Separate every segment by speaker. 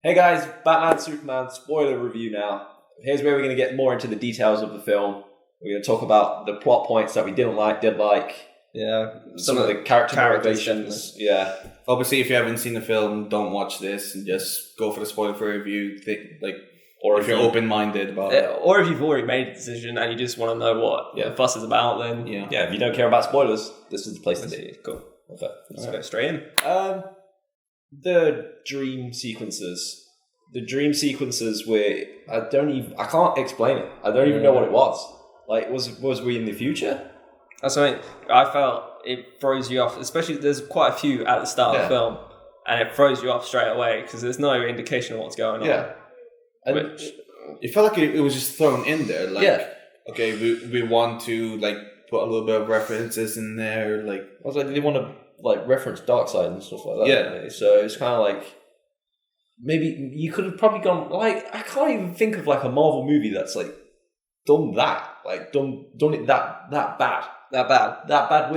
Speaker 1: Hey guys, Batman, Superman, spoiler review now. Here's where we're going to get more into the details of the film. We're going to talk about the plot points that we did like.
Speaker 2: Yeah,
Speaker 1: some of the character motivations. Yeah.
Speaker 3: Obviously, if you haven't seen the film, don't watch this and just go for the spoiler-free review. Or if you're open-minded about it.
Speaker 2: Or if you've already made a decision and you just want to know what the fuss is about, then...
Speaker 1: Yeah, if you don't care about spoilers, this is the place to be.
Speaker 2: Cool.
Speaker 1: Okay.
Speaker 2: Let's go straight in.
Speaker 1: The dream sequences. The dream sequences where I can't explain it. I don't even know what it was. Like, was we in the future?
Speaker 2: That's something I felt it throws you off, especially there's quite a few at the start of the film, and it throws you off straight away because there's no indication of what's going on.
Speaker 1: Yeah.
Speaker 3: And it felt like it was just thrown in there. Like, okay, we want to put a little bit of references in there. Like,
Speaker 1: I was like, did they want to reference Darkseid and stuff like that?
Speaker 3: Yeah.
Speaker 1: So it's kind of like maybe you could have probably gone I can't even think of a Marvel movie that's done that, done it that bad. That bad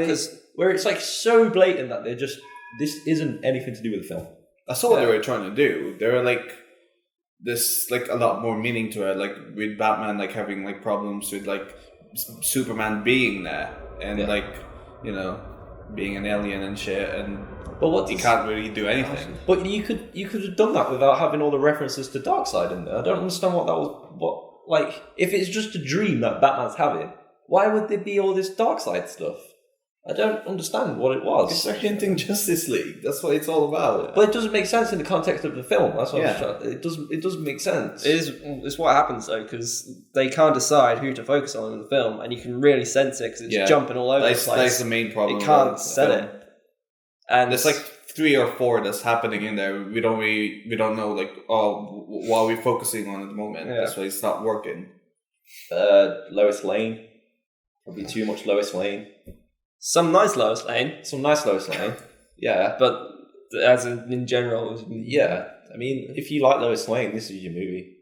Speaker 1: where it's so blatant that they're just, this isn't anything to do with the film.
Speaker 3: I saw what they were trying to do. They were there's a lot more meaning to it, with Batman having problems with Superman being there and being an alien and shit, and he can't really do anything.
Speaker 1: But you could have done that without having all the references to Darkseid in there. I don't understand what that was. If it's just a dream that Batman's having, why would there be all this Darkseid stuff? I don't understand what it was.
Speaker 3: Because they're hinting Justice League. That's what it's all about.
Speaker 1: But it doesn't make sense in the context of the film. That's what I'm trying. It doesn't make sense.
Speaker 2: It's what happens though, because they can't decide who to focus on in the film, and you can really sense it because it's jumping all over the place.
Speaker 3: That's the main problem.
Speaker 2: It can't set it.
Speaker 3: And there's 3 or 4 that's happening in there. We don't know what are we focusing on at the moment. Yeah. That's why it's not working.
Speaker 1: Lois Lane. Probably too much Lois Lane.
Speaker 2: Some nice Lois Lane.
Speaker 1: Yeah.
Speaker 2: But as in general...
Speaker 1: Yeah. I mean, if you like Lois Lane, this is your movie.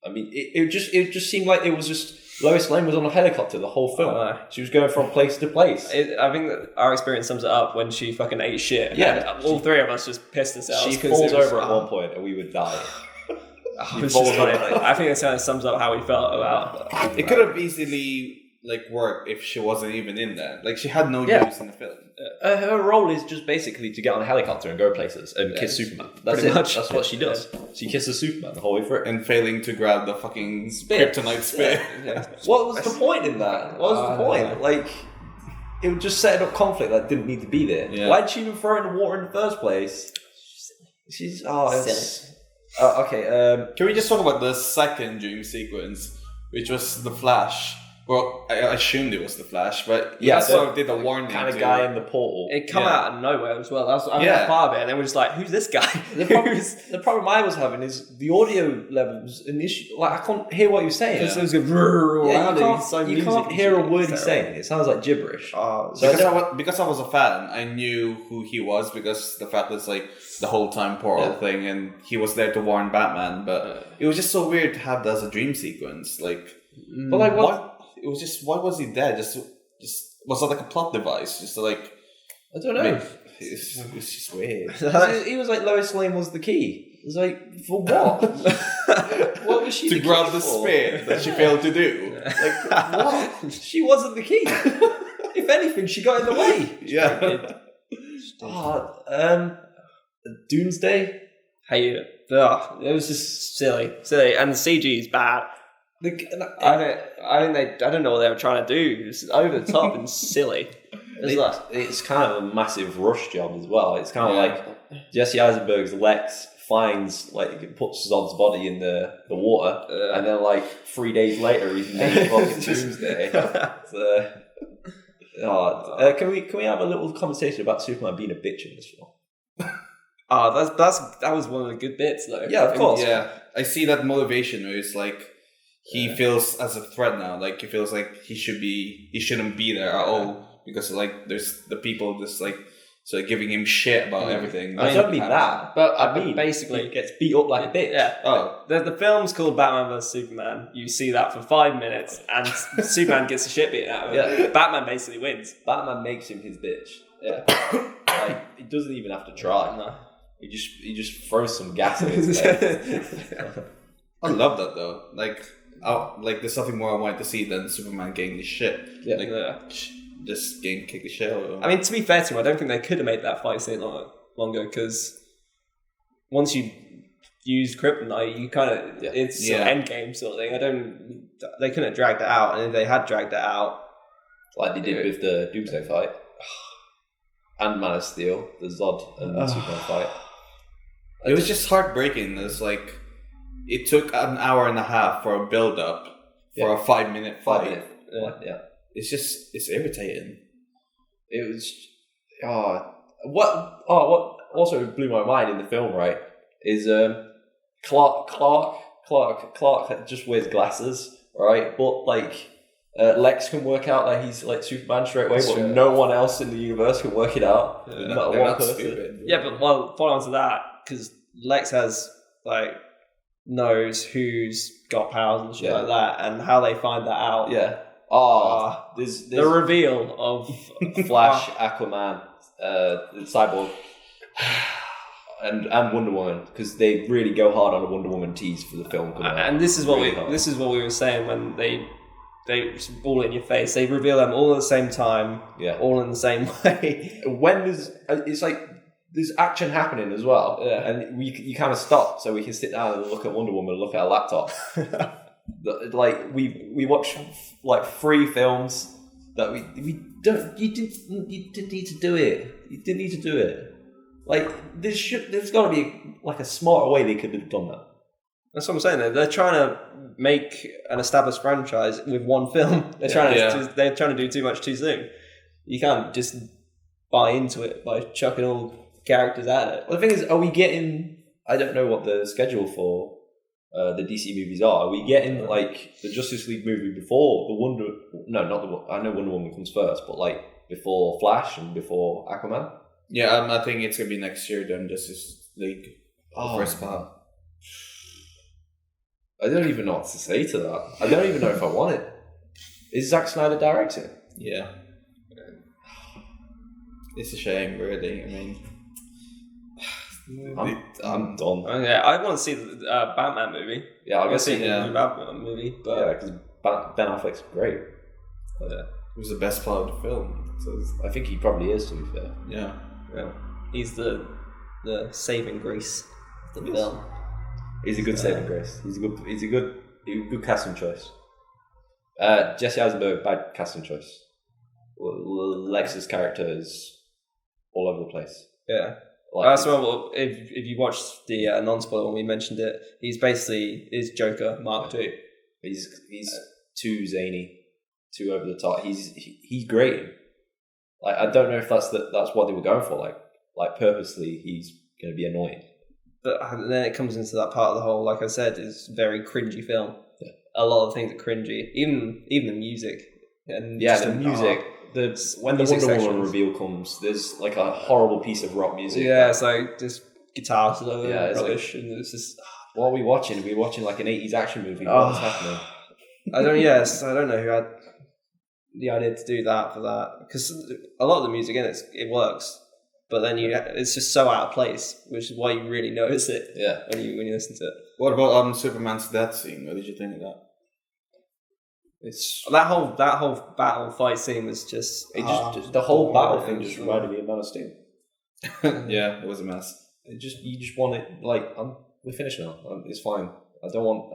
Speaker 1: It just seemed like it was just... Lois Lane was on a helicopter the whole film. She was going from place to place.
Speaker 2: I think that our experience sums it up when she fucking ate shit.
Speaker 1: Yeah.
Speaker 2: All 3 of us just pissed ourselves.
Speaker 1: She falls over at one point and we would die.
Speaker 2: It's just funny. I think that kind of sums up how we felt about...
Speaker 3: It could have easily... work if she wasn't even in there. She had no use in the film.
Speaker 1: Her role is just basically to get on a helicopter and go places and kiss Superman. That's it. Much. That's what she does. She kisses Superman the whole way through.
Speaker 3: And failing to grab the fucking kryptonite spit.
Speaker 1: Yeah. What was the point in that? What was the point? It was just setting up conflict that didn't need to be there. Yeah. Why did she even throw in the water in the first place? She's silly. Okay.
Speaker 3: Can we just talk about the second dream sequence, which was the Flash? Well, I assumed it was the Flash, but also did a warning
Speaker 1: kind of guy in the portal.
Speaker 2: It come out of nowhere as well. That's part of it, and then we're just like, "Who's this guy?"
Speaker 1: The problem I was having is the audio levels initially. I can't hear what you're saying.
Speaker 2: It was good.
Speaker 1: You can't hear a word he's saying. It sounds like gibberish.
Speaker 3: Because I was a fan, I knew who he was because the fact that's the whole time portal thing, and he was there to warn Batman. But it was just so weird to have that as a dream sequence. But what? It was just, why was he there? Just was that a plot device?
Speaker 1: I don't know.
Speaker 3: It's just weird.
Speaker 1: He was Lois Lane was the key. It was for what? What was she
Speaker 3: to grab the spear that she failed to do?
Speaker 1: What? She wasn't the key. If anything, she got in the way.
Speaker 3: Yeah.
Speaker 1: Doomsday.
Speaker 2: It was just silly, and the CG is bad. I don't know what they were trying to do. It's over the top and silly.
Speaker 1: It's kind of a massive rush job as well. It's kind of like Jesse Eisenberg's Lex finds puts Zod's body in the water, and then 3 days later he's made fucking Doomsday. Can we have a little conversation about Superman being a bitch in this film?
Speaker 2: That was one of the good bits though.
Speaker 1: Yeah, of course.
Speaker 3: Yeah, I see that motivation where it's he feels as a threat now. He feels like he shouldn't be there at all because there's the people just giving him shit about everything.
Speaker 1: I don't mean that,
Speaker 2: but I mean basically
Speaker 1: he gets beat up like a bitch.
Speaker 2: Yeah.
Speaker 3: Oh,
Speaker 2: the film's called Batman vs Superman. You see that for 5 minutes, and Superman gets the shit beaten out of him. Yeah. Batman basically wins.
Speaker 1: Batman makes him his bitch. Yeah. He doesn't even have to try.
Speaker 2: No.
Speaker 1: He just throws some gas in his face.
Speaker 3: I love that though. Like there's something more I wanted to see than Superman getting the shit.
Speaker 1: Yeah.
Speaker 3: Just getting kicked the shit out of him.
Speaker 2: I mean, to be fair to him, I don't think they could have made that fight scene longer because once you use kryptonite, you kind of it's an end game sort of thing. They couldn't have dragged it out, and if they had dragged it out,
Speaker 1: like they did with the Doomsday fight and Man of Steel, the Zod and Superman fight.
Speaker 3: It was just heartbreaking. It's like it took an hour and a half for a build up for a 5-minute fight. It's irritating.
Speaker 1: It was what also blew my mind in the film, right, is Clark just wears glasses, right? But like Lex can work out that he's like Superman straight away, but no one else in the universe can work it out. Not one person.
Speaker 3: Stupid.
Speaker 2: Yeah, but follow on to that, because Lex knows who's got powers and shit like that, and how they find that out.
Speaker 1: Yeah. There's
Speaker 2: the reveal of
Speaker 1: Flash, Aquaman, Cyborg, and Wonder Woman, because they really go hard on a Wonder Woman tease for the film.
Speaker 2: And this is what we were saying when they all in your face. They reveal them all at the same time, all in the same way.
Speaker 1: When it's like there's action happening as well, and you kind of stop so we can sit down and look at Wonder Woman and look at a laptop. Like we watch like 3 films that we don't. You didn't need to do it. You didn't need to do it. Like there's got to be like a smarter way they could have done that.
Speaker 2: That's what I'm saying. They're trying to make an established franchise with one film. They're trying to do too much too soon. You can't just buy into it by chucking all characters at it.
Speaker 1: Well, the thing is, are we getting? I don't know what the schedule for the DC movies are. Are we getting like the Justice League movie before I know Wonder Woman comes first, but like before Flash and before Aquaman?
Speaker 3: Yeah, I think it's gonna be next year then Justice League. First part.
Speaker 1: I don't even know what to say to that. I don't even know if I want it. Is Zack Snyder directing?
Speaker 3: Yeah. It's a shame, really. I mean,
Speaker 1: I'm done.
Speaker 2: Okay, I want to see the Batman movie.
Speaker 1: Yeah, I want to see
Speaker 2: the Batman movie. But
Speaker 1: because Ben Affleck's great.
Speaker 3: It was the best part of the film. So
Speaker 1: I think he probably is, to be fair.
Speaker 3: Yeah.
Speaker 2: He's the saving grace of the film.
Speaker 1: He's a good saving grace. He's a good casting choice. Jesse Eisenberg, bad casting choice. Lex's character is all over the place.
Speaker 2: Yeah. That's well. If you watched the non-spoiler when we mentioned it, he's basically Joker Mark II.
Speaker 1: He's too zany, too over the top. He's great. Like I don't know if that's what they were going for. Like purposely, he's going to be annoying.
Speaker 2: But then it comes into that part of the whole, like I said, is very cringy film. Yeah. A lot of things are cringy, even the music. And
Speaker 1: the music. When the Wonder Woman reveal comes, there's like a horrible piece of rock music.
Speaker 2: Yeah, it's like just guitar solo
Speaker 1: it's
Speaker 2: rubbish, and it's just.
Speaker 1: What are we watching? Are we watching like an 80s action movie? What's happening?
Speaker 2: I don't know who had the idea to do that for that, because a lot of the music in it works. But then it's just so out of place, which is why you really notice it.
Speaker 1: Yeah.
Speaker 2: When you listen to it.
Speaker 3: What about Superman's death scene? What did you think of that?
Speaker 2: It's that whole battle fight scene was just
Speaker 1: the whole battle thing just reminded me of Man of Steel.
Speaker 3: Yeah, it was a mess.
Speaker 1: You just want it like we're finished now. It's fine. I don't want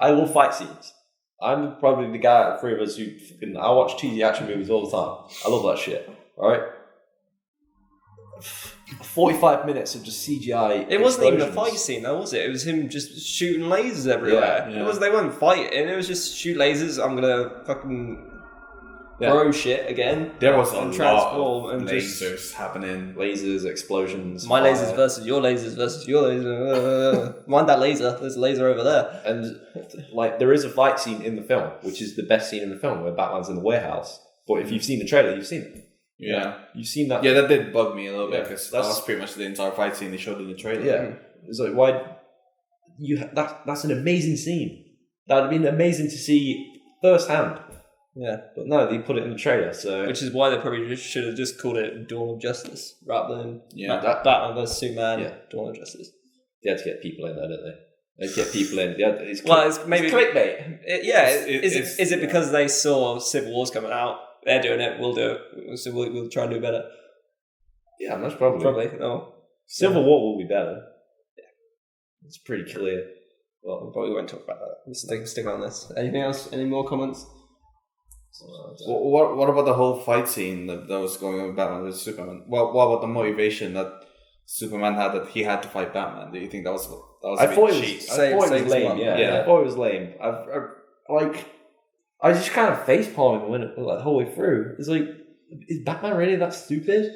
Speaker 1: I love fight scenes. I'm probably the guy out of the 3 of us who I watch cheesy action movies all the time. I love that shit. All right. 45 minutes of just CGI.
Speaker 2: It wasn't even a fight scene, though, was it? It was him just shooting lasers everywhere.
Speaker 3: Yeah.
Speaker 2: They weren't fighting. It was just shoot lasers. I'm gonna fucking throw shit again.
Speaker 3: There was a
Speaker 2: lot of
Speaker 3: lasers happening.
Speaker 1: Lasers, explosions.
Speaker 2: My lasers versus your laser. Mind that laser. There's a laser over there.
Speaker 1: And there is a fight scene in the film, which is the best scene in the film, where Batman's in the warehouse. But if you've seen the trailer, you've seen it.
Speaker 3: Yeah,
Speaker 1: you've seen that.
Speaker 3: Yeah, that did bug me a little bit because that's pretty much the entire fight scene they showed in the trailer.
Speaker 1: Yeah, it's like why that's an amazing scene. That'd have been amazing to see firsthand.
Speaker 2: Yeah.
Speaker 1: But no, they put it in the trailer, so...
Speaker 2: Which is why they probably should have just called it Dawn of Justice rather than Batman vs Superman, Dawn of Justice.
Speaker 1: They had to get people in there, didn't they? They had to get people in. It's
Speaker 2: maybe
Speaker 1: clickbait.
Speaker 2: Is it because they saw Civil War's coming out? They're doing it. We'll do it. So we'll try and do better.
Speaker 1: Yeah, most probably.
Speaker 2: Probably. No.
Speaker 1: Civil War will be better. Yeah, it's pretty clear.
Speaker 2: Well, we probably won't talk about that. We'll stick on this. Anything else? Any more comments?
Speaker 3: What about the whole fight scene that was going on with Batman versus Superman? What about the motivation that Superman had that he had to fight Batman? Do you think that was
Speaker 1: I thought it was lame. Yeah, I thought it was lame. I just kind of face palming when it the whole way through. It's like, is Batman really that stupid?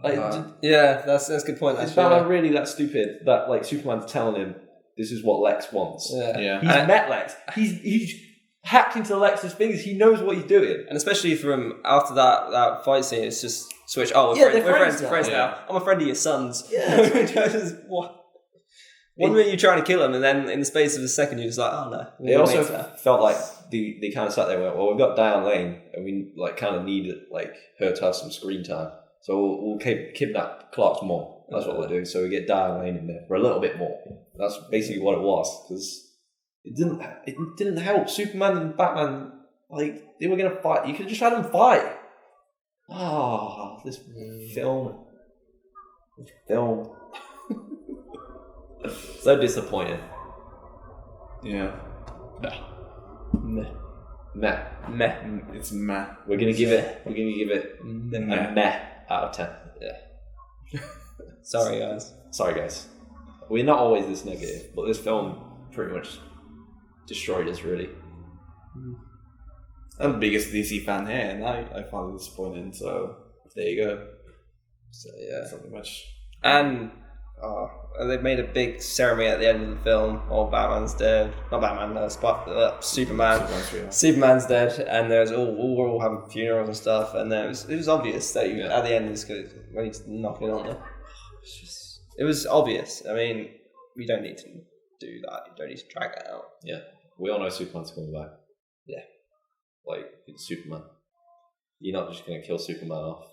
Speaker 2: That's a good point.
Speaker 1: Is Batman really that stupid that like Superman's telling him this is what Lex wants?
Speaker 2: Yeah.
Speaker 1: He's met Lex. He's hacked into Lex's fingers. He knows what he's doing.
Speaker 2: And especially from after that fight scene, it's just switch. Oh, we're friends now. I'm a friend of your son's.
Speaker 1: Yeah.
Speaker 2: One minute you're trying to kill him, and then in the space of a second, you're just like, oh no.
Speaker 1: It also felt like they kind of sat there and went, well, we've got Diane Lane, and we like kind of need her to have some screen time. So we'll kidnap Clark's mom. That's what we're doing. So we get Diane Lane in there for a little bit more. That's basically what it was, because it didn't help. Superman and Batman, they were gonna fight. You could have just had them fight. This film. So disappointing.
Speaker 3: Yeah.
Speaker 1: Meh.
Speaker 3: It's meh.
Speaker 1: We're gonna give it a meh out of 10.
Speaker 2: Yeah. Sorry guys. We're
Speaker 1: not always this negative, but this film pretty much destroyed us, really.
Speaker 3: I'm the biggest DC fan here, and I found it disappointing, so there you go.
Speaker 2: So yeah.
Speaker 3: Something much.
Speaker 2: And they've made a big ceremony at the end of the film. Batman's dead. Not Batman, Superman. Superman's dead, and there's we're all having funerals and stuff. And then it was obvious that at the end, when he's knocking on there, it was obvious. I mean, we don't need to do that. You don't need to drag that out.
Speaker 1: Yeah, we all know Superman's coming back.
Speaker 2: Yeah,
Speaker 1: it's Superman. You're not just gonna kill Superman off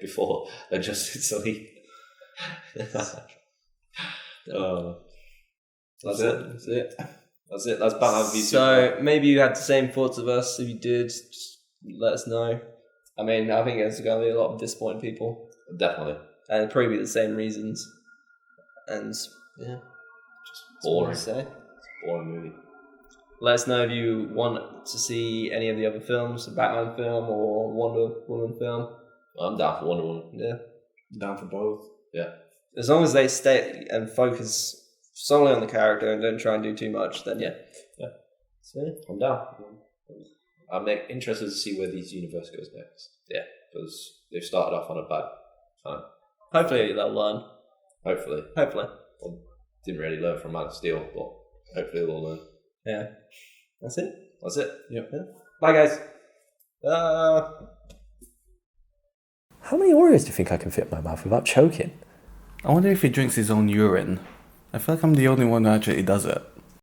Speaker 1: before the Justice League. That's it. That's Batman v Superman.
Speaker 2: So maybe you had the same thoughts of us. If you did, just let us know. I mean, I think there's going to be a lot of disappointed people.
Speaker 1: Definitely.
Speaker 2: And it'll probably be the same reasons. And yeah,
Speaker 1: just boring.
Speaker 2: Say.
Speaker 1: It's a boring movie.
Speaker 2: Let us know if you want to see any of the other films, a Batman film or Wonder Woman film.
Speaker 1: I'm down for Wonder Woman.
Speaker 2: Yeah.
Speaker 3: Down for both.
Speaker 1: Yeah.
Speaker 2: As long as they stay and focus solely on the character and don't try and do too much, then yeah.
Speaker 1: So I'm down. I'm interested to see where this universe goes next. Yeah, because they've started off on a bad time.
Speaker 2: Hopefully they'll learn.
Speaker 1: Hopefully. Well, didn't really learn from Man of Steel, but hopefully they'll learn.
Speaker 2: Yeah. That's it.
Speaker 1: Yep.
Speaker 2: Yeah.
Speaker 1: Bye, guys. How many Oreos do you think I can fit in my mouth without choking?
Speaker 3: I wonder if he drinks his own urine. I feel like I'm the only one who actually does it.